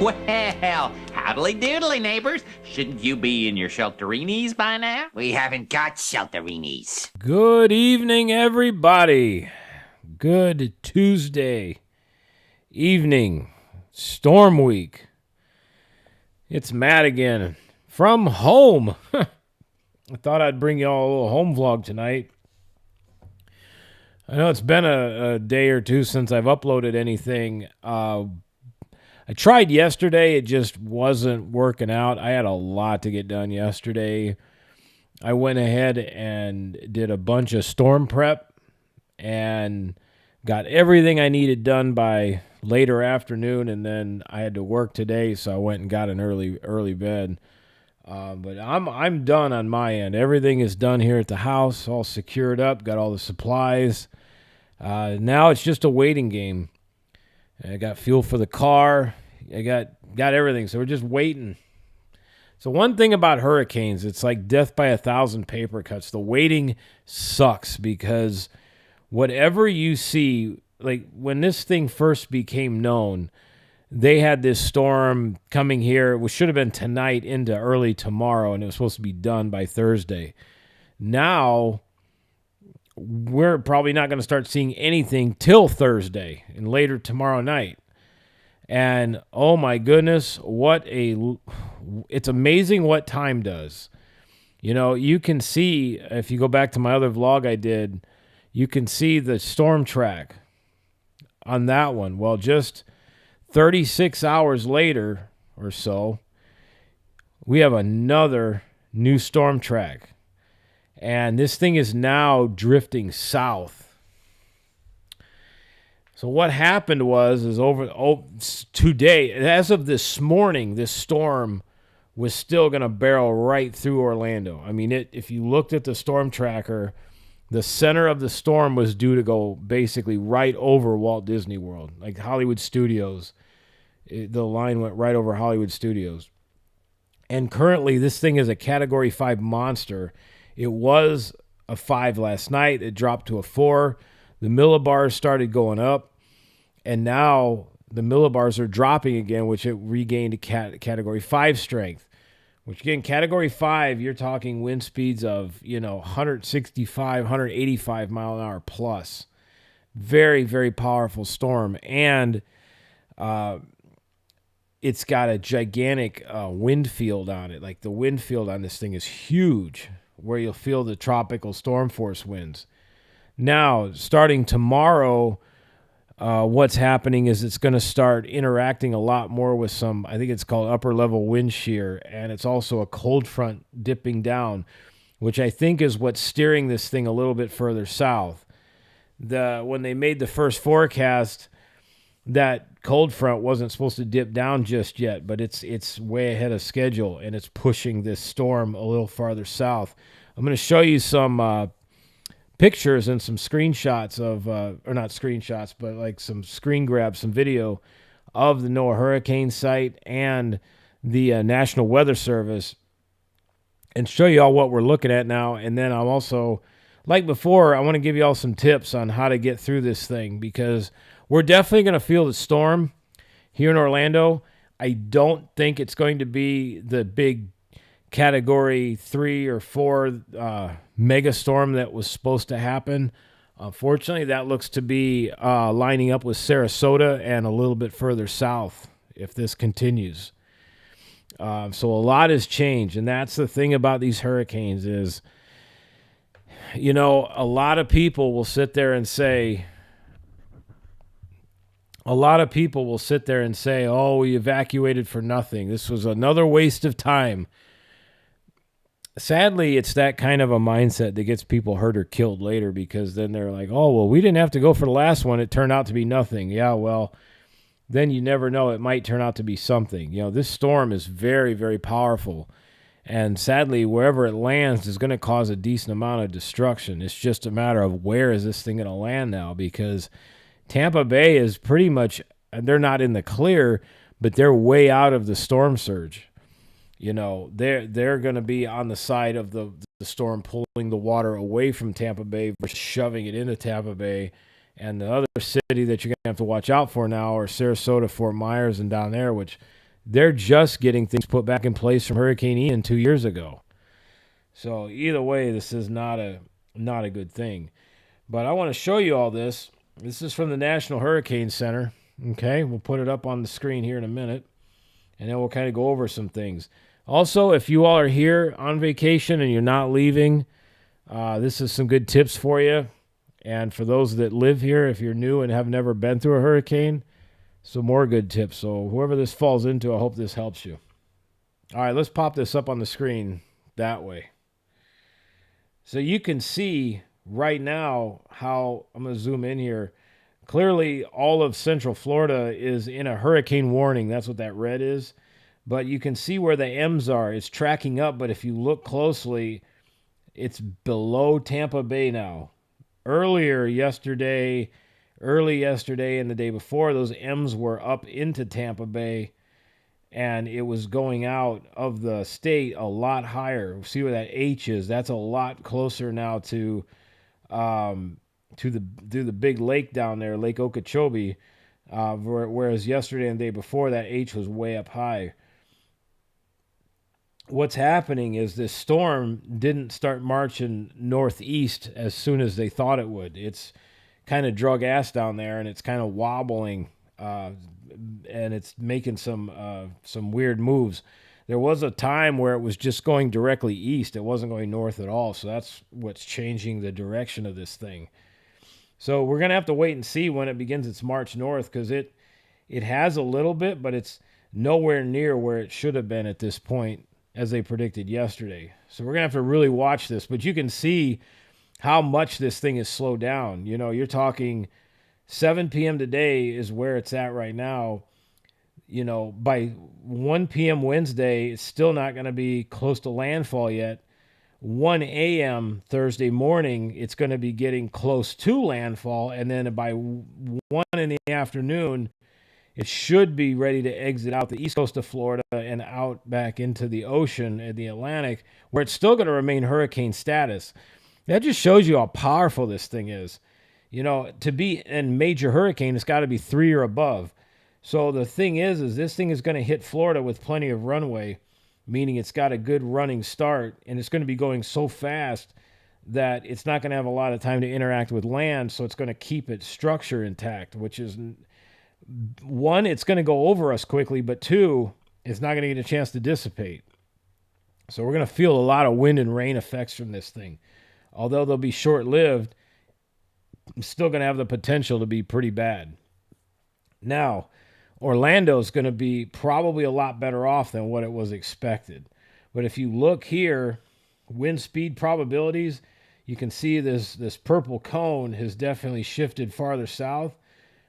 Well, howdly doodly, neighbors. Shouldn't you be in your shelterinis by now? We haven't got shelterinis. Good evening, everybody. Good Tuesday evening, storm week. It's Matt again from home. I thought I'd bring y'all a little home vlog tonight. I know it's been a day or two since I've uploaded anything. I tried yesterday. It just wasn't working out. I had a lot to get done yesterday. I went ahead and did a bunch of storm prep and got everything I needed done by later afternoon, and then I had to work today, so I went and got an early bed. But I'm done on my end. Everything is done here at the house, all secured up, got all the supplies. Now it's just a waiting game. I got fuel for the car. I got everything, so we're just waiting. So one thing about hurricanes, it's like death by 1,000 paper cuts. The waiting sucks because whatever you see, like when this thing first became known, they had this storm coming here, which should have been tonight into early tomorrow, and it was supposed to be done by Thursday. Now, we're probably not going to start seeing anything till Thursday and later tomorrow night. And oh my goodness, it's amazing what time does. You know, you can see, if you go back to my other vlog I did, you can see the storm track on that one. Well, just 36 hours later or so, we have another new storm track. And this thing is now drifting south. So what happened was today, as of this morning, this storm was still going to barrel right through Orlando. I mean, if you looked at the storm tracker, the center of the storm was due to go basically right over Walt Disney World, like Hollywood Studios. The line went right over Hollywood Studios. And currently, this thing is a Category 5 monster. It was a 5 last night. It dropped to a 4. The millibars started going up, and now the millibars are dropping again, which it regained a Category 5 strength. Which, again, Category 5, you're talking wind speeds of, 165, 185 mile an hour plus. Very, very powerful storm. And it's got a gigantic wind field on it. Like, the wind field on this thing is huge, where you'll feel the tropical storm force winds. Now, starting tomorrow, what's happening is it's going to start interacting a lot more with some, I think it's called upper level wind shear, and it's also a cold front dipping down, which I think is what's steering this thing a little bit further south. When they made the first forecast, that cold front wasn't supposed to dip down just yet, but it's way ahead of schedule, and it's pushing this storm a little farther south. I'm going to show you some pictures and some screenshots of, or not screenshots, but like some screen grabs, some video of the NOAA hurricane site and the National Weather Service, and show you all what we're looking at now. And then I'm also, like before, I want to give you all some tips on how to get through this thing, because we're definitely going to feel the storm here in Orlando. I don't think it's going to be the big Category 3 or 4 mega storm that was supposed to happen. Unfortunately, that looks to be lining up with Sarasota and a little bit further south if this continues. So a lot has changed, and that's the thing about these hurricanes is, a lot of people will sit there and say, oh, we evacuated for nothing. This was another waste of time. Sadly, it's that kind of a mindset that gets people hurt or killed later, because then they're like, oh, well, we didn't have to go for the last one. It turned out to be nothing. Yeah, well, then you never know. It might turn out to be something. This storm is very, very powerful. And sadly, wherever it lands is going to cause a decent amount of destruction. It's just a matter of where is this thing going to land now, because Tampa Bay is pretty much, they're not in the clear, but they're way out of the storm surge. They're going to be on the side of the storm, pulling the water away from Tampa Bay versus shoving it into Tampa Bay. And the other city that you're going to have to watch out for now are Sarasota, Fort Myers, and down there, which they're just getting things put back in place from Hurricane Ian 2 years ago. So either way, this is not a good thing. But I want to show you all this. This is from the National Hurricane Center. Okay, we'll put it up on the screen here in a minute, and then we'll kind of go over some things. Also, if you all are here on vacation and you're not leaving, this is some good tips for you. And for those that live here, if you're new and have never been through a hurricane, some more good tips. So whoever this falls into, I hope this helps you. All right, let's pop this up on the screen that way. So you can see right now how, I'm going to zoom in here. Clearly, all of Central Florida is in a hurricane warning. That's what that red is. But you can see where the M's are. It's tracking up, but if you look closely, it's below Tampa Bay now. Early yesterday and the day before, those M's were up into Tampa Bay, and it was going out of the state a lot higher. See where that H is? That's a lot closer now to the big lake down there, Lake Okeechobee, whereas yesterday and the day before, that H was way up high. What's happening is this storm didn't start marching northeast as soon as they thought it would. It's kind of drug ass down there, and it's kind of wobbling, and it's making some weird moves. There was a time where it was just going directly east. It wasn't going north at all, so that's what's changing the direction of this thing. So we're going to have to wait and see when it begins its march north, because it has a little bit, but it's nowhere near where it should have been at this point, as they predicted yesterday. So we're going to have to really watch this. But you can see how much this thing is slowed down. You know, you're talking 7 p.m. today is where it's at right now. You know, by 1 p.m. Wednesday, it's still not going to be close to landfall yet. 1 a.m. Thursday morning, it's going to be getting close to landfall. And then by 1 in the afternoon, it should be ready to exit out the east coast of Florida and out back into the ocean and the Atlantic, where it's still going to remain hurricane status. That just shows you how powerful this thing is. You know, to be in major hurricane, it's got to be 3 or above. So the thing is this thing is going to hit Florida with plenty of runway, meaning it's got a good running start, and it's going to be going so fast that it's not going to have a lot of time to interact with land, so it's going to keep its structure intact, which is... one, it's going to go over us quickly, but two, it's not going to get a chance to dissipate. So we're going to feel a lot of wind and rain effects from this thing. Although they'll be short-lived, it's still going to have the potential to be pretty bad. Now, Orlando's going to be probably a lot better off than what it was expected. But if you look here, wind speed probabilities, you can see this purple cone has definitely shifted farther south.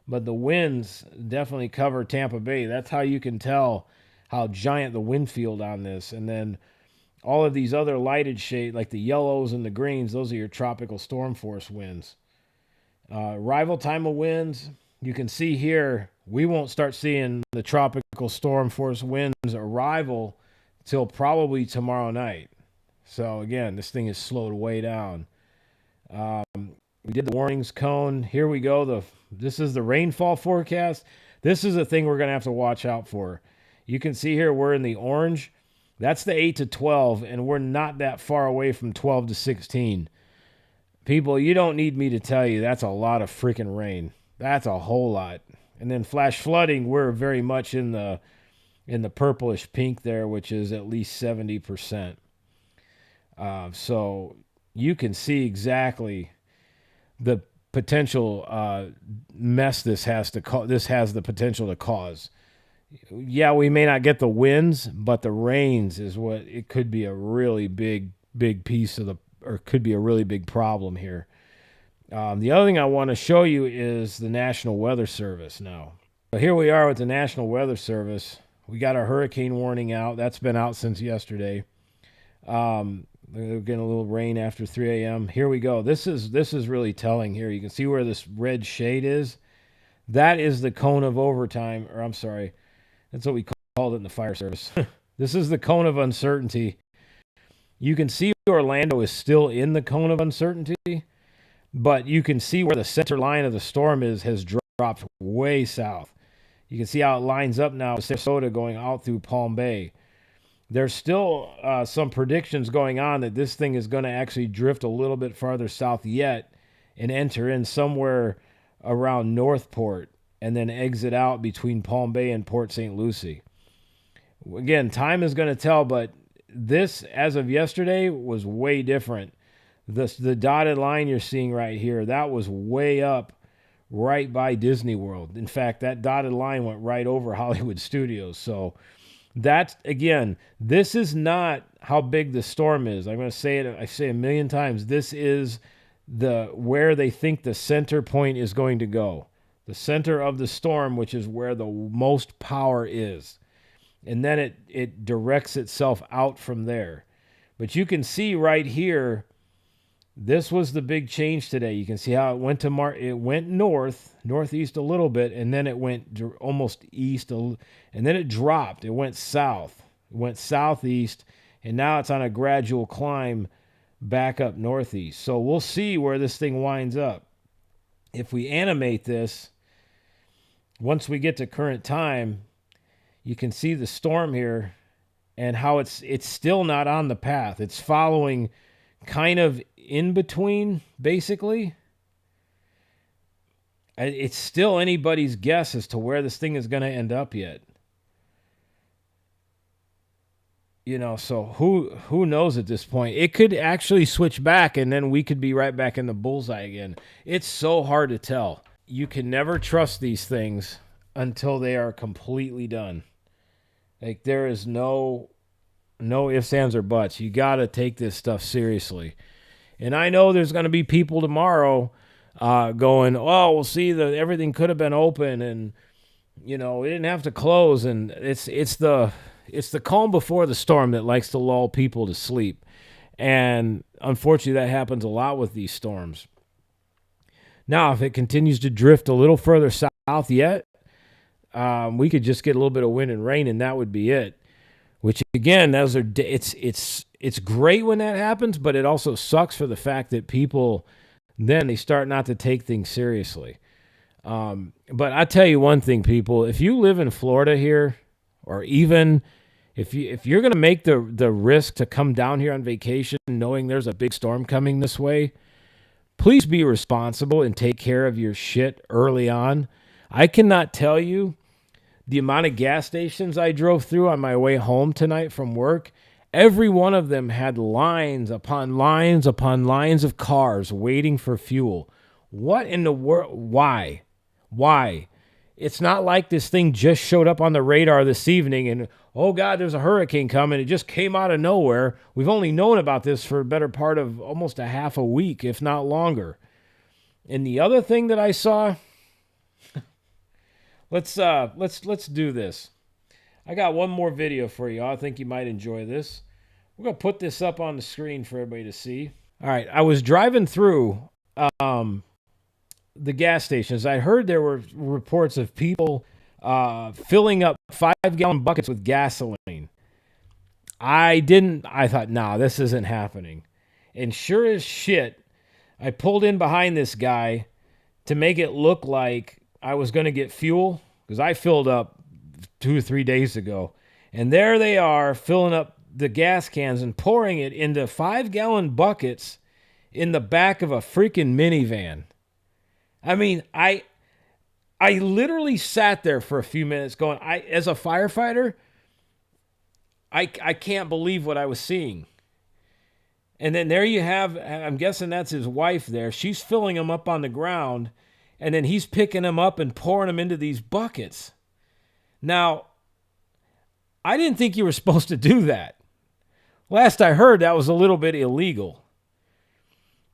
But the winds definitely cover Tampa Bay. That's how you can tell how giant the wind field on this. And then all of these other lighted shade, like the yellows and the greens, those are your tropical storm force winds. Arrival time of winds, you can see here, we won't start seeing the tropical storm force winds arrival till probably tomorrow night. So again, this thing is slowed way down. We did the warnings cone. Here we go. This is the rainfall forecast. This is a thing we're going to have to watch out for. You can see here we're in the orange. That's the 8 to 12, and we're not that far away from 12 to 16. People, you don't need me to tell you that's a lot of freaking rain. That's a whole lot. And then flash flooding, we're very much in the purplish pink there, which is at least 70%. So you can see exactly the potential mess this has the potential to cause. Yeah, we may not get the winds, but the rains is what it could be a really big piece of could be a really big problem here. The other thing I want to show you is the National Weather Service now. So here we are with the National Weather Service. We got our hurricane warning out. That's been out since yesterday. We're getting a little rain after 3 a.m. Here we go. This is really telling here. You can see where this red shade is. That is the cone of overtime, or I'm sorry, that's what we called it in the fire service. This is the cone of uncertainty. You can see Orlando is still in the cone of uncertainty, but you can see where the center line of the storm has dropped way south. You can see how it lines up now with Sarasota going out through Palm Bay. There's still some predictions going on that this thing is going to actually drift a little bit farther south yet and enter in somewhere around Northport and then exit out between Palm Bay and Port St. Lucie. Again, time is going to tell, but this, as of yesterday, was way different. The dotted line you're seeing right here, that was way up right by Disney World. In fact, that dotted line went right over Hollywood Studios. So that's, again, this is not how big the storm is. I'm going to say it, I say a million times, this is where they think the center point is going to go. The center of the storm, which is where the most power is. And then it directs itself out from there. But you can see right here, this was the big change today. You can see how it went it went northeast a little bit, and then it went almost east, and then it dropped. It went south. It went southeast, and now it's on a gradual climb back up northeast. So we'll see where this thing winds up. If we animate this, once we get to current time, you can see the storm here and how it's still not on the path. It's following kind of in between, basically. It's still anybody's guess as to where this thing is going to end up yet. So who knows at this point? It could actually switch back, and then we could be right back in the bullseye again. It's so hard to tell. You can never trust these things until they are completely done. Like, there is no ifs, ands, or buts. You got to take this stuff seriously. And I know there's going to be people tomorrow going, oh, we'll see, everything could have been open, and, we didn't have to close. And it's the calm before the storm that likes to lull people to sleep. And unfortunately, that happens a lot with these storms. Now, if it continues to drift a little further south yet, we could just get a little bit of wind and rain, and that would be it. Which, again, it's great when that happens, but it also sucks for the fact that people then they start not to take things seriously. But I tell you one thing, people, if you live in Florida here, or even if you're going to make the risk to come down here on vacation knowing there's a big storm coming this way, please be responsible and take care of your shit early on. I cannot tell you the amount of gas stations I drove through on my way home tonight from work. Every one of them had lines upon lines upon lines of cars waiting for fuel. What in the world? Why? It's not like this thing just showed up on the radar this evening and, oh God, there's a hurricane coming. It just came out of nowhere. We've only known about this for a better part of almost a half a week, if not longer. And the other thing that I saw, let's do this. I got one more video for you. I think you might enjoy this. We're going to put this up on the screen for everybody to see. All right, I was driving through the gas stations. I heard there were reports of people filling up 5-gallon buckets with gasoline. I thought, nah, this isn't happening. And sure as shit, I pulled in behind this guy to make it look like I was going to get fuel, because I filled up 2 or 3 days ago. And there they are filling up the gas cans and pouring it into 5-gallon buckets in the back of a freaking minivan. I mean, I literally sat there for a few minutes going, as a firefighter, I can't believe what I was seeing. And then there you have, I'm guessing that's his wife there. She's filling them up on the ground, and then he's picking them up and pouring them into these buckets. Now, I didn't think you were supposed to do that. Last I heard, that was a little bit illegal.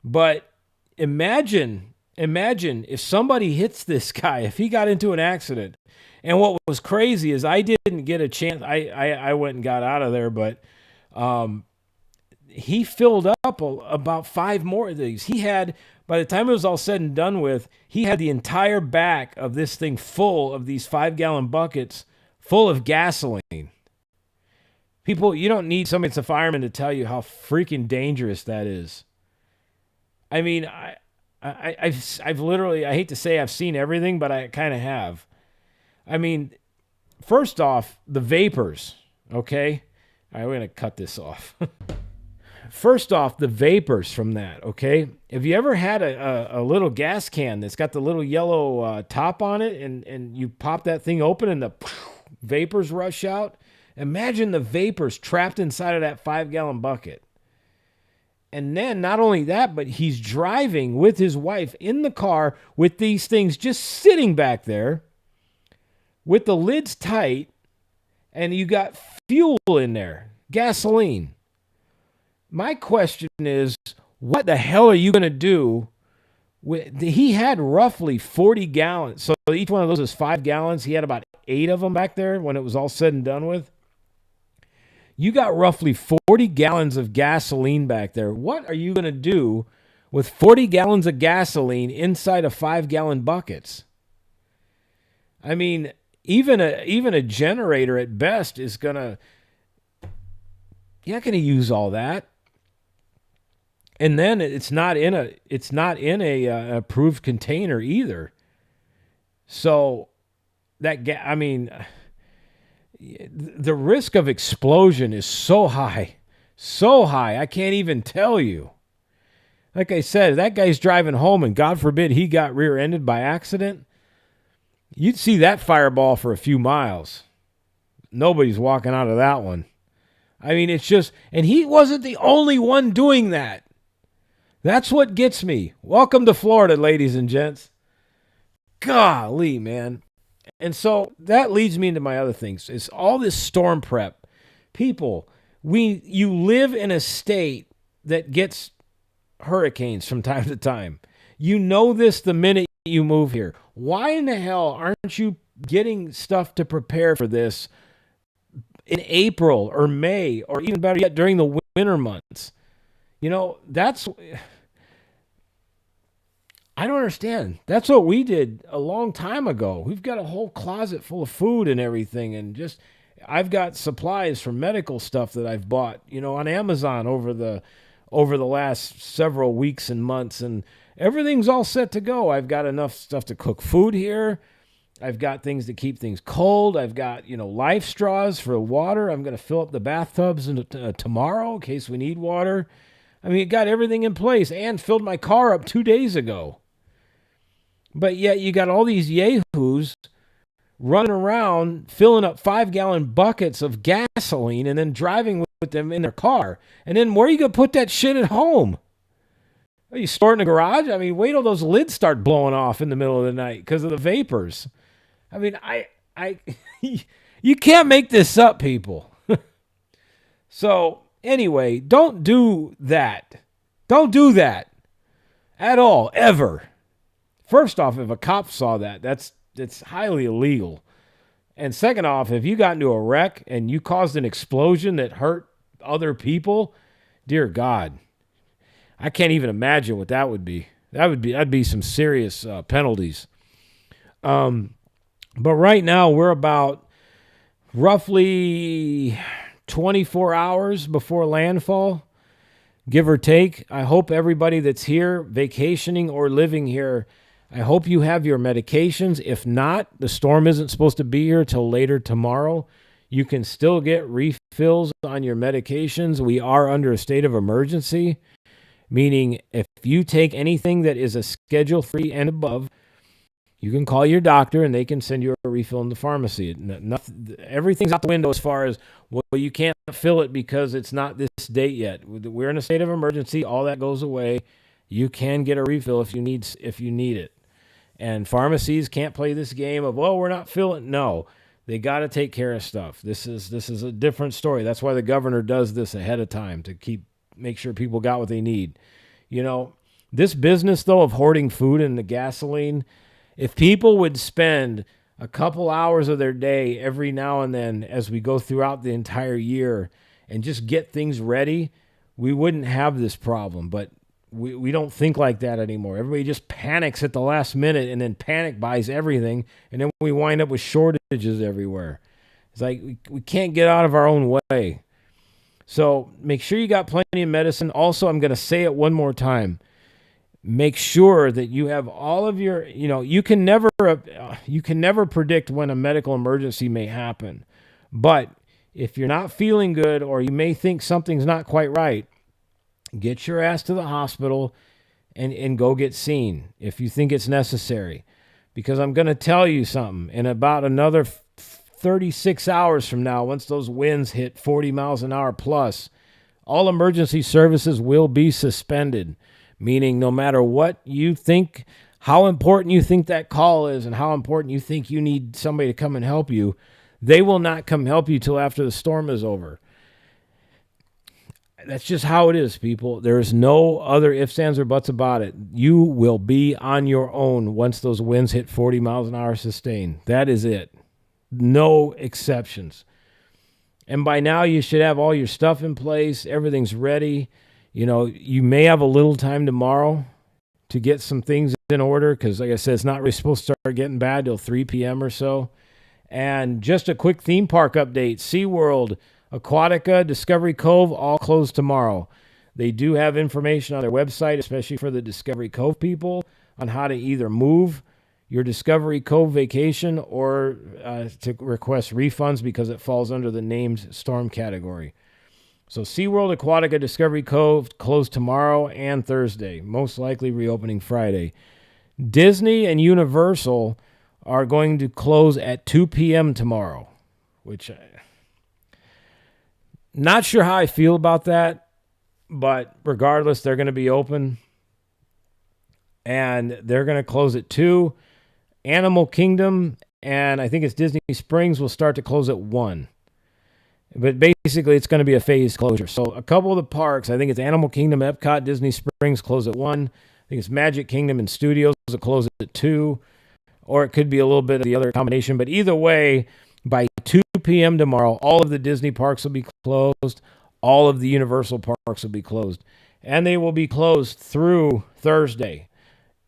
But imagine if somebody hits this guy, if he got into an accident. And what was crazy is I didn't get a chance. I went and got out of there, but he filled up about 5 more of these. He had, by the time it was all said and done with, he had the entire back of this thing full of these 5-gallon buckets full of gasoline. People, you don't need somebody that's a fireman to tell you how freaking dangerous that is. I mean, I've literally, I hate to say I've seen everything, but I kind of have. I mean, first off, the vapors, okay? All right, we're going to cut this off. First off, the vapors from that, okay? Have you ever had a little gas can that's got the little yellow top on it, and you pop that thing open and the vapors rush out? Imagine the vapors trapped inside of that 5-gallon bucket. And then not only that, but he's driving with his wife in the car with these things just sitting back there with the lids tight, and you got fuel in there, gasoline. My question is, what the hell are you going to do? He had roughly 40 gallons. So each one of those is 5 gallons. He had about 8 of them back there when it was all said and done with. You got roughly 40 gallons of gasoline back there. What are you going to do with 40 gallons of gasoline inside of 5-gallon buckets? I mean, even a generator at best is going to, you're not going to use all that. And then it's not in a approved container either. So the risk of explosion is so high, I can't even tell you. Like I said, that guy's driving home and God forbid he got rear-ended by accident. You'd see that fireball for a few miles. Nobody's walking out of that one. I mean, it's just, and he wasn't the only one doing that. That's what gets me. Welcome to Florida, ladies and gents. Golly, man. And so that leads me into my other things. It's all this storm prep. People, you live in a state that gets hurricanes from time to time. You know this the minute you move here. Why in the hell aren't you getting stuff to prepare for this in April or May, or even better yet, during the winter months? You know, I don't understand. That's what we did a long time ago. We've got a whole closet full of food and everything, and just I've got supplies for medical stuff that I've bought, on Amazon over the last several weeks and months, and everything's all set to go. I've got enough stuff to cook food here. I've got things to keep things cold. I've got, life straws for water. I'm going to fill up the bathtubs tomorrow in case we need water. I mean, it got everything in place and filled my car up 2 days ago. But yet you got all these yahoos running around filling up 5-gallon buckets of gasoline and then driving with them in their car. And then where are you going to put that shit at home? Are you store it in the garage? I mean, wait till those lids start blowing off in the middle of the night because of the vapors. I mean, you can't make this up, people. So anyway, don't do that. Don't do that at all, ever. First off, if a cop saw that, it's highly illegal. And second off, if you got into a wreck and you caused an explosion that hurt other people, dear God, I can't even imagine what that would be. That'd be some serious penalties. But right now we're about roughly 24 hours before landfall, give or take. I hope everybody that's here, vacationing or living here, I hope you have your medications. If not, the storm isn't supposed to be here till later tomorrow. You can still get refills on your medications. We are under a state of emergency, meaning if you take anything that is a Schedule 3 and above, you can call your doctor and they can send you a refill in the pharmacy. Everything's out the window as far as, well, you can't fill it because it's not this date yet. We're in a state of emergency. All that goes away. You can get a refill if you need it. And pharmacies can't play this game of, well, we're not filling. No, they got to take care of stuff. This is a different story. That's why the governor does this ahead of time to make sure people got what they need. This business though of hoarding food and the gasoline, if people would spend a couple hours of their day every now and then as we go throughout the entire year and just get things ready, we wouldn't have this problem. But we don't think like that anymore. Everybody just panics at the last minute and then panic buys everything, and then we wind up with shortages everywhere. It's like we can't get out of our own way. So make sure you got plenty of medicine. Also, I'm going to say it one more time. make sure that you have all of your, you can never predict when a medical emergency may happen. But if you're not feeling good or you may think something's not quite right, get your ass to the hospital and go get seen if you think it's necessary. Because I'm going to tell you something, in about another 36 hours from now, once those winds hit 40 miles an hour plus, all emergency services will be suspended, meaning no matter what you think, how important you think that call is and how important you think you need somebody to come and help you, they will not come help you till after the storm is over. That's just how it is, people. There's no other ifs, ands, or buts about it. You will be on your own once those winds hit 40 miles an hour sustained. That is it. No exceptions. And by now, you should have all your stuff in place. Everything's ready. You may have a little time tomorrow to get some things in order because, like I said, it's not really supposed to start getting bad till 3 p.m. or so. And just a quick theme park update. SeaWorld, Aquatica, Discovery Cove, all closed tomorrow. They do have information on their website, especially for the Discovery Cove people, on how to either move your Discovery Cove vacation or to request refunds because it falls under the named storm category. So SeaWorld, Aquatica, Discovery Cove closed tomorrow and Thursday, most likely reopening Friday. Disney and Universal are going to close at 2 p.m. tomorrow, which not sure how I feel about that, but regardless, they're going to be open, and they're going to close at 2. Animal Kingdom, and I think it's Disney Springs, will start to close at 1. But basically, it's going to be a phased closure. So a couple of the parks, I think it's Animal Kingdom, Epcot, Disney Springs, close at 1. I think it's Magic Kingdom and Studios will close at 2. Or it could be a little bit of the other combination. But either way, by 2 p.m. tomorrow, all of the Disney parks will be closed. All of the Universal parks will be closed. And they will be closed through Thursday.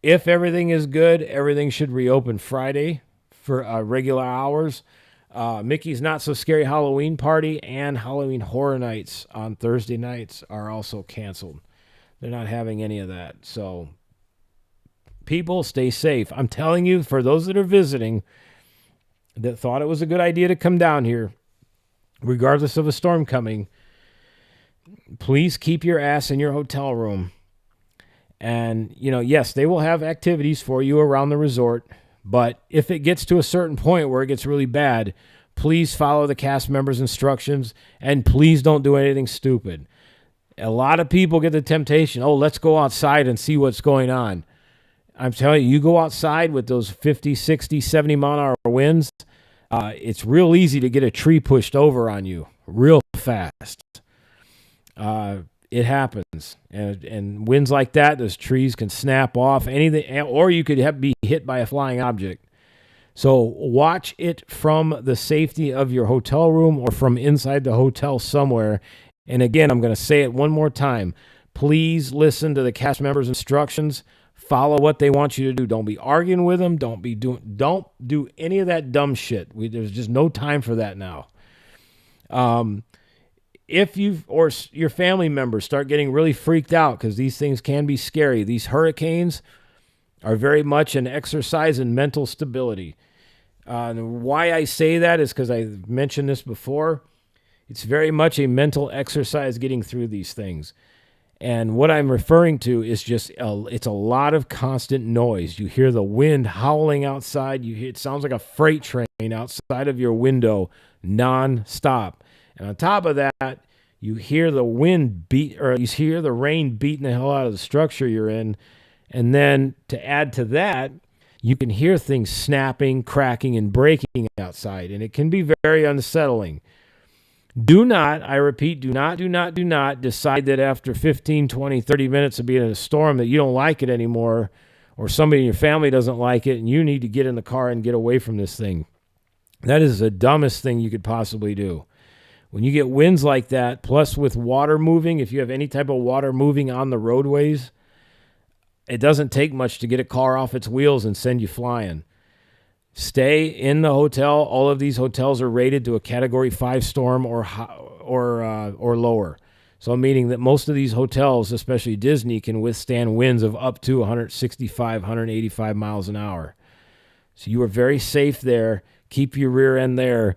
If everything is good, everything should reopen Friday for regular hours. Mickey's Not So Scary Halloween Party and Halloween Horror Nights on Thursday nights are also canceled. They're not having any of that. So people, stay safe. I'm telling you, for those that are visiting that thought it was a good idea to come down here, regardless of a storm coming, please keep your ass in your hotel room. And, yes, they will have activities for you around the resort, but if it gets to a certain point where it gets really bad, please follow the cast members' instructions, and please don't do anything stupid. A lot of people get the temptation, let's go outside and see what's going on. I'm telling you, you go outside with those 50, 60, 70 mile an hour winds, it's real easy to get a tree pushed over on you real fast. It happens. And winds like that, those trees can snap off, anything, or you could be hit by a flying object. So watch it from the safety of your hotel room or from inside the hotel somewhere. And again, I'm going to say it one more time. Please listen to the cast members' instructions. Follow what they want you to do. Don't be arguing with them. Don't do any of that dumb shit. There's just no time for that now. If you or your family members start getting really freaked out, because these things can be scary, these hurricanes are very much an exercise in mental stability. Why I say that is because I mentioned this before. It's very much a mental exercise getting through these things. And what I'm referring to is just, it's a lot of constant noise. You hear the wind howling outside. It sounds like a freight train outside of your window non-stop. And on top of that, you hear the wind beat, or you hear the rain beating the hell out of the structure you're in. And then to add to that, you can hear things snapping, cracking, and breaking outside. And it can be very unsettling. Do not, I repeat, do not decide that after 15, 20, 30 minutes of being in a storm that you don't like it anymore, or somebody in your family doesn't like it, and you need to get in the car and get away from this thing. That is the dumbest thing you could possibly do. When you get winds like that, plus with water moving, if you have any type of water moving on the roadways, it doesn't take much to get a car off its wheels and send you flying. Stay in the hotel. All of these hotels are rated to a Category 5 storm or lower. So meaning that most of these hotels, especially Disney, can withstand winds of up to 165, 185 miles an hour. So you are very safe there. Keep your rear end there.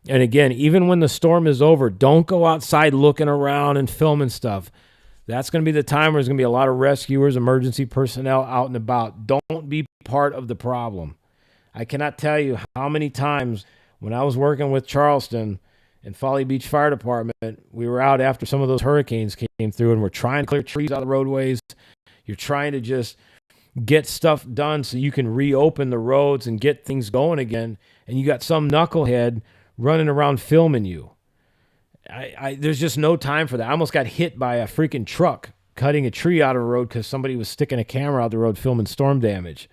And again, even when the storm is over, don't go outside looking around and filming stuff. That's going to be the time where there's going to be a lot of rescuers, emergency personnel out and about. Don't be part of the problem. I cannot tell you how many times when I was working with Charleston and Folly Beach Fire Department, we were out after some of those hurricanes came through and we're trying to clear trees out of the roadways. You're trying to just get stuff done so you can reopen the roads and get things going again. And you got some knucklehead running around filming you. There's just no time for that. I almost got hit by a freaking truck cutting a tree out of the road because somebody was sticking a camera out the road filming storm damage.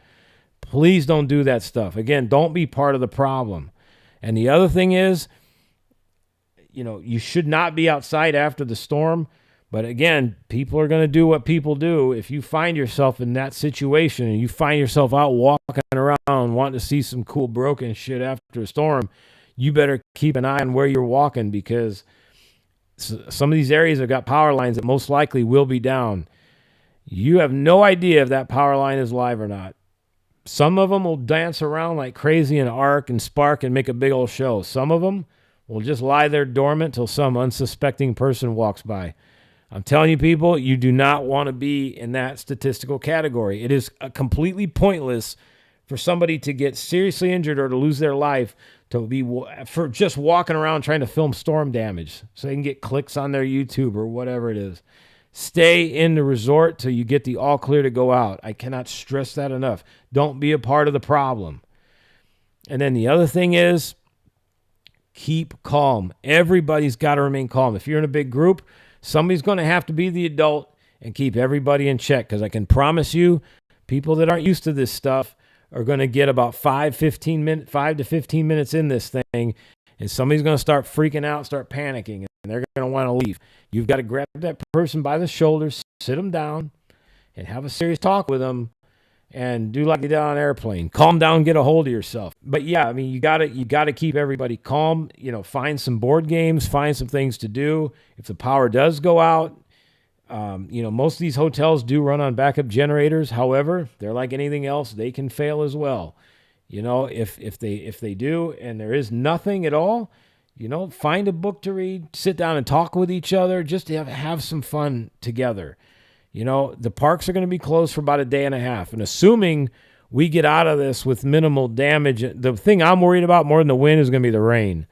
Please don't do that stuff. Again, don't be part of the problem. And the other thing is, you should not be outside after the storm. But again, people are going to do what people do. If you find yourself in that situation and you find yourself out walking around wanting to see some cool broken shit after a storm, you better keep an eye on where you're walking, because some of these areas have got power lines that most likely will be down. You have no idea if that power line is live or not. Some of them will dance around like crazy and arc and spark and make a big old show. Some of them will just lie there dormant till some unsuspecting person walks by. I'm telling you, people, you do not want to be in that statistical category. It is completely pointless for somebody to get seriously injured or to lose their life for just walking around trying to film storm damage so they can get clicks on their YouTube or whatever it is. Stay in the resort till you get the all clear to go out. I cannot stress that enough. Don't be a part of the problem. And then the other thing is, keep calm. Everybody's got to remain calm. If you're in a big group, somebody's going to have to be the adult and keep everybody in check, because I can promise you, people that aren't used to this stuff are going to get about 5 to 15 minutes in this thing, and somebody's going to start freaking out, start panicking, and they're going to want to leave. You've got to grab that person by the shoulders, sit them down, and have a serious talk with them, and do like you did on an airplane. Calm down, get a hold of yourself. But yeah, I mean, you got to keep everybody calm. Find some board games, find some things to do. If the power does go out, most of these hotels do run on backup generators. However, they're like anything else; they can fail as well. If they do, and there is nothing at all, find a book to read, sit down and talk with each other, just to have some fun together. The parks are going to be closed for about a day and a half. And assuming we get out of this with minimal damage, the thing I'm worried about more than the wind is going to be the rain.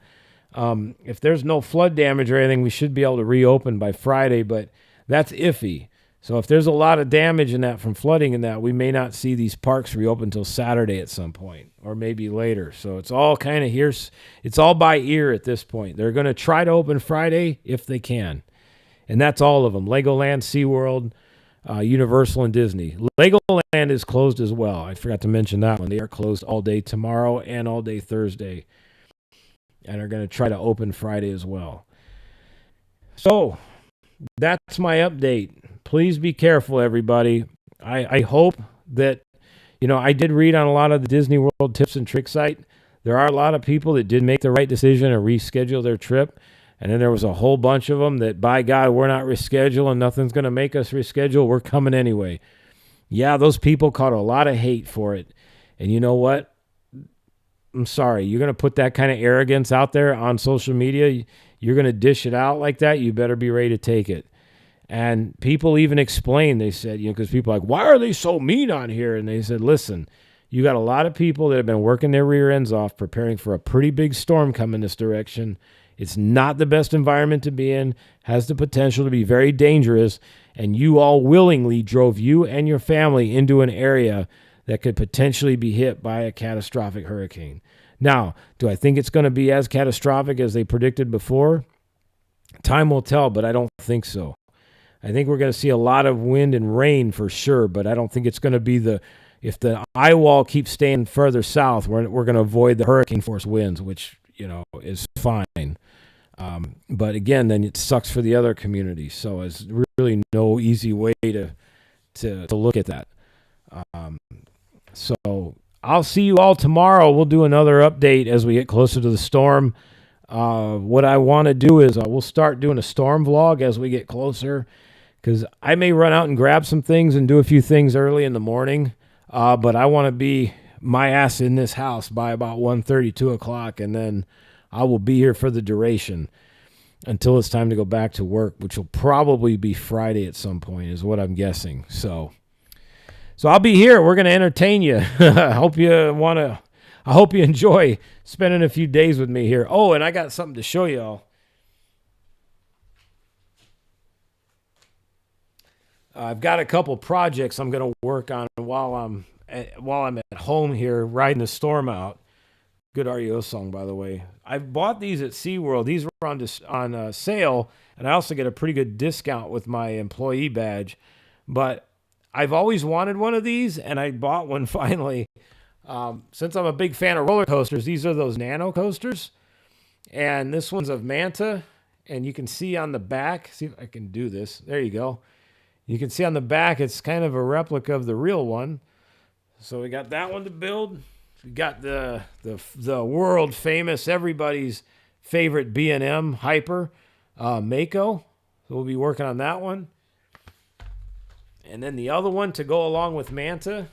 If there's no flood damage or anything, we should be able to reopen by Friday, but that's iffy. So if there's a lot of damage in that from flooding and that, we may not see these parks reopen until Saturday at some point, or maybe later. So it's all kind of here. It's all by ear at this point. They're going to try to open Friday if they can. And that's all of them. Legoland, SeaWorld, Universal, and Disney. Legoland is closed as well. I forgot to mention that one. They are closed all day tomorrow and all day Thursday, and are going to try to open Friday as well. So that's my update. Please be careful, everybody. I hope that, I did read on a lot of the Disney World tips and tricks site. There are a lot of people that did make the right decision and reschedule their trip. And then there was a whole bunch of them that, by God, we're not rescheduling. Nothing's going to make us reschedule. We're coming anyway. Yeah, those people caught a lot of hate for it. And you know what? I'm sorry. You're going to put that kind of arrogance out there on social media. You're going to dish it out like that. You better be ready to take it. And people even explained, they said, because people are like, why are they so mean on here? And they said, listen, you got a lot of people that have been working their rear ends off preparing for a pretty big storm coming this direction. It's not the best environment to be in, has the potential to be very dangerous, and you all willingly drove you and your family into an area that could potentially be hit by a catastrophic hurricane. Now, do I think it's going to be as catastrophic as they predicted before? Time will tell, but I don't think so. I think we're going to see a lot of wind and rain for sure, but I don't think it's going to be if the eye wall keeps staying further south, we're going to avoid the hurricane force winds, which, is fine. But again, then it sucks for the other communities. So it's really no easy way to look at that. So I'll see you all tomorrow. We'll do another update as we get closer to the storm. What I want to do is we'll start doing a storm vlog as we get closer, because I may run out and grab some things and do a few things early in the morning, but I want to be my ass in this house by about 1:30, 2 o'clock, and then I will be here for the duration until it's time to go back to work, which will probably be Friday at some point is what I'm guessing. So I'll be here. We're going to entertain you. I hope you enjoy spending a few days with me here. Oh, and I got something to show y'all. I've got a couple projects I'm going to work on while I'm at home here riding the storm out. Good REO song, by the way. I bought these at SeaWorld. These were on sale, and I also get a pretty good discount with my employee badge. But I've always wanted one of these, and I bought one finally. Since I'm a big fan of roller coasters, these are those nano coasters. And this one's of Manta, and you can see on the back, see if I can do this. There you go. You can see on the back, it's kind of a replica of the real one. So we got that one to build. We got the world famous, everybody's favorite B&M Hyper, Mako. So we'll be working on that one. And then the other one to go along with Manta,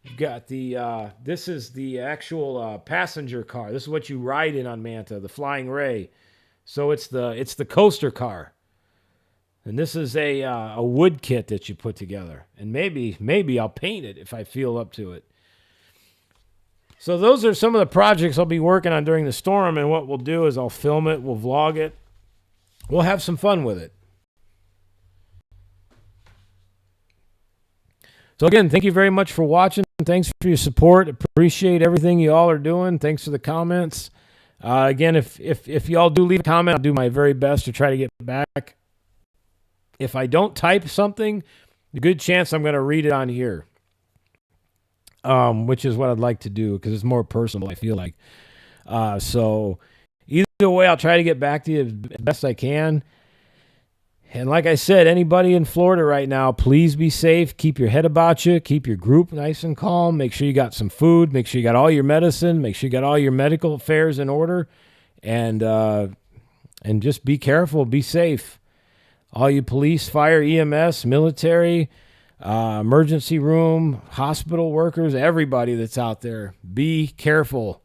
we've got this is the actual passenger car. This is what you ride in on Manta, the Flying Ray. So it's the coaster car. And this is a wood kit that you put together. And maybe I'll paint it if I feel up to it. So those are some of the projects I'll be working on during the storm. And what we'll do is I'll film it, we'll vlog it. We'll have some fun with it. So again, thank you very much for watching. Thanks for your support. Appreciate everything you all are doing. Thanks for the comments. Again, if y'all do leave a comment, I'll do my very best to try to get back. If I don't type something, a good chance I'm going to read it on here, which is what I'd like to do because it's more personal, I feel like. So either way, I'll try to get back to you as best I can. And like I said, anybody in Florida right now, please be safe. Keep your head about you. Keep your group nice and calm. Make sure you got some food. Make sure you got all your medicine. Make sure you got all your medical affairs in order. And just be careful. Be safe. All you police, fire, EMS, military, emergency room, hospital workers, everybody that's out there, be careful.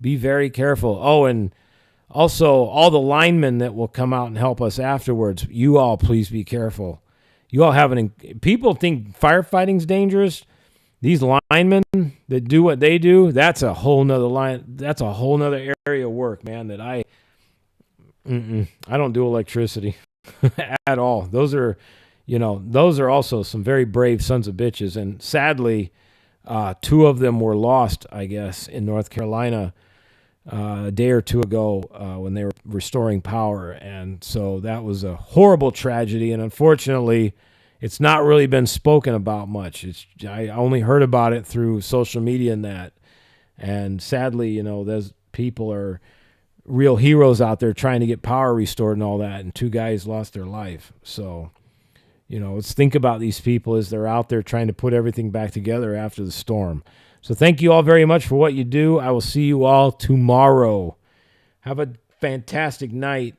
Be very careful. Oh, and also all the linemen that will come out and help us afterwards, you all please be careful. You all people think firefighting's dangerous. These linemen that do what they do, that's a whole nother line. That's a whole nother area of work, man, that I don't do electricity. At all. Those are also some very brave sons of bitches. And sadly, 2 of them were lost, I guess, in North Carolina a day or 2 ago when they were restoring power. And so that was a horrible tragedy. And unfortunately, it's not really been spoken about much. I only heard about it through social media and that. And sadly, those people are real heroes out there trying to get power restored and all that, and 2 guys lost their life. So, let's think about these people as they're out there trying to put everything back together after the storm. So thank you all very much for what you do. I will see you all tomorrow. Have a fantastic night,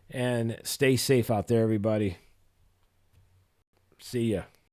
and stay safe out there, everybody. See ya.